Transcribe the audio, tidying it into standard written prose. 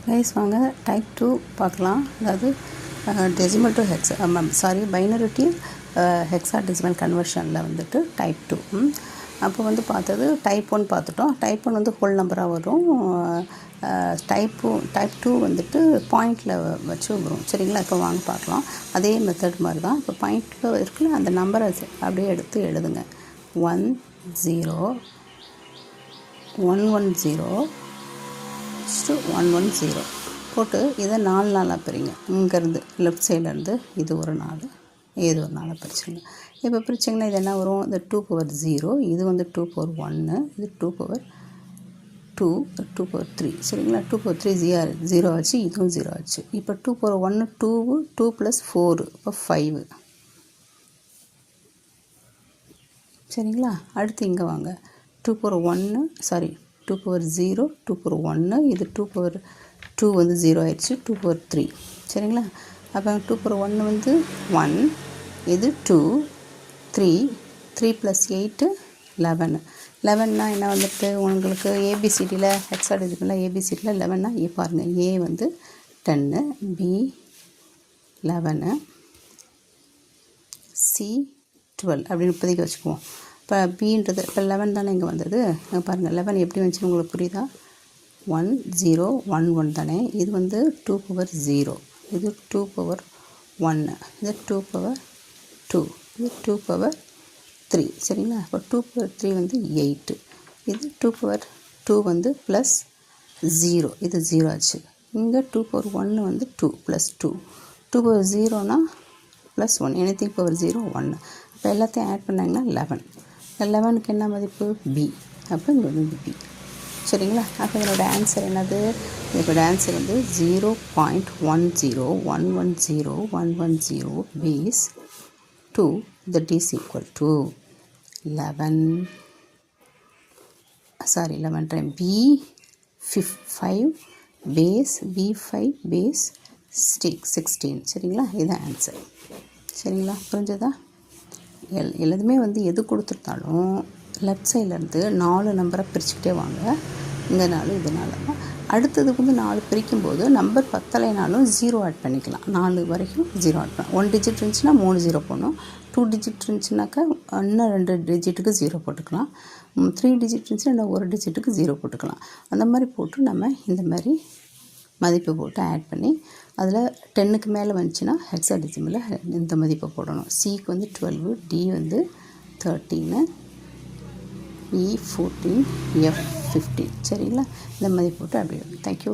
Guys வாங்க type 2 பார்க்கலாம். அதாவது decimal to binary to hexadecimal கன்வர்ஷனில் வந்துட்டு டைப் 2. அப்போ வந்து பார்த்தது டைப் 1 பார்த்துட்டோம். டைப் 1 வந்து ஹோல் நம்பராக வரும். டைப் 2 வந்துட்டு பாயிண்டில் வச்சு வரும். சரிங்களா? இப்போ வாங்க பார்க்கலாம். அதே மெத்தட் மாதிரி தான். இப்போ பாயிண்டில் இருக்குல்ல, அந்த நம்பரை அப்படியே எடுத்து எழுதுங்க. 1 0 1 1 0 110 போட்டு இதை 4 நாளாக பிரிங்க. இங்கேருந்து லெஃப்ட் சைட்லேருந்து இது ஒரு 4, இது ஒரு 4 பிரிச்சுங்க. இப்போ பிரிச்சிங்கன்னா இது என்ன வரும்? இந்த 2 power 0, இது வந்து 2 power 1, இது 2 power 2, 2 power 3. சரிங்களா? 2 power 3 0 ஆச்சு, இதுவும் 0 ஆச்சு. இப்போ 2 power 1 2 + 4 இப்போ 5. சரிங்களா? அடுத்து இங்கே வாங்க. 2 power 2 power 0 2 power 1, இது 2 power 2 வந்து 0 ஆயிடுச்சு, 2 power 3. சரிங்களா? அப்போ 2 power 1 வந்து 1, இது 2 3 3 + 8 11. 11னா என்ன வந்துட்டு உங்களுக்கு ஏபிசிடியில் ஹெக்ஸாடெசிமலில் ஏபிசிடியில் 11னா பாருங்கள். ஏ வந்து 10, பி 11, சி 12 அப்படின்னு இப்போதைக்கு வச்சுக்குவோம். இப்போ பின்றது இப்போ 11 தானே இங்கே வந்தது. பாருங்கள் 11 எப்படி வந்துச்சுன்னு உங்களுக்கு புரியுதா? 1 0 1 1 தானே. இது வந்து 2 power 0, இது 2 power 1, இது 2 power 2, இது 2 power 3. சரிங்களா? இப்போ 2 power 3 வந்து 8, இது 2 power 2 வந்து ப்ளஸ் 0, இது 0 ஆச்சு. இங்கே 2 power 1 வந்து 2 + 2, 2 power 0னா +1, எனிதிங் power 0 1. இப்போ எல்லாத்தையும் ஆட் பண்ணாங்கன்னா 11. 11க்கு என்ன மதிப்பு? பி. அப்போ இங்கே வந்து பி. சரிங்களா? அப்போ என்னோடய ஆன்சர் என்னது? என்னோடய ஆன்சர் வந்து 0.10110 base 2 that is equal to 11 time B5 base B5 base 16. சரிங்களா? இதுதான் ஆன்சர். சரிங்களா? புரிஞ்சதா? எல்லாத்துமே வந்து எது கொடுத்துருந்தாலும் லெஃப்ட் சைட்லேருந்து 4 நம்பரை பிரிச்சுக்கிட்டே வாங்க. இங்கே 4 இது 4. அடுத்ததுக்கு வந்து 4 பிரிக்கும்போது நம்பர் பத்தலைனாலும் 0 ஆட் பண்ணிக்கலாம். 4 வரைக்கும் 0 ஆட் பண்ணலாம். 1 டிஜிட் இருந்துச்சுன்னா 3 0 போடணும். 2 டிஜிட் இருந்துச்சுனாக்கா இன்னும் 2 டிஜிட்டுக்கு 0 போட்டுக்கலாம். 3 டிஜிட் இருந்துச்சுன்னா இன்னும் 1 டிஜிட்டுக்கு 0 போட்டுக்கலாம். அந்த மாதிரி போட்டு நம்ம இந்த மாதிரி மதிப்பு போட்டு ஆட் பண்ணி அதில் 10க்கு மேலே வந்துச்சுன்னா ஹெக்ஸாடெசிமலில் இந்த மதிப்பை போடணும். சிக்கு வந்து 12, டி வந்து 13, E 14, F 15. சரிங்களா? இந்த மாதிரி போட்டு அப்படியே. தேங்க்யூ.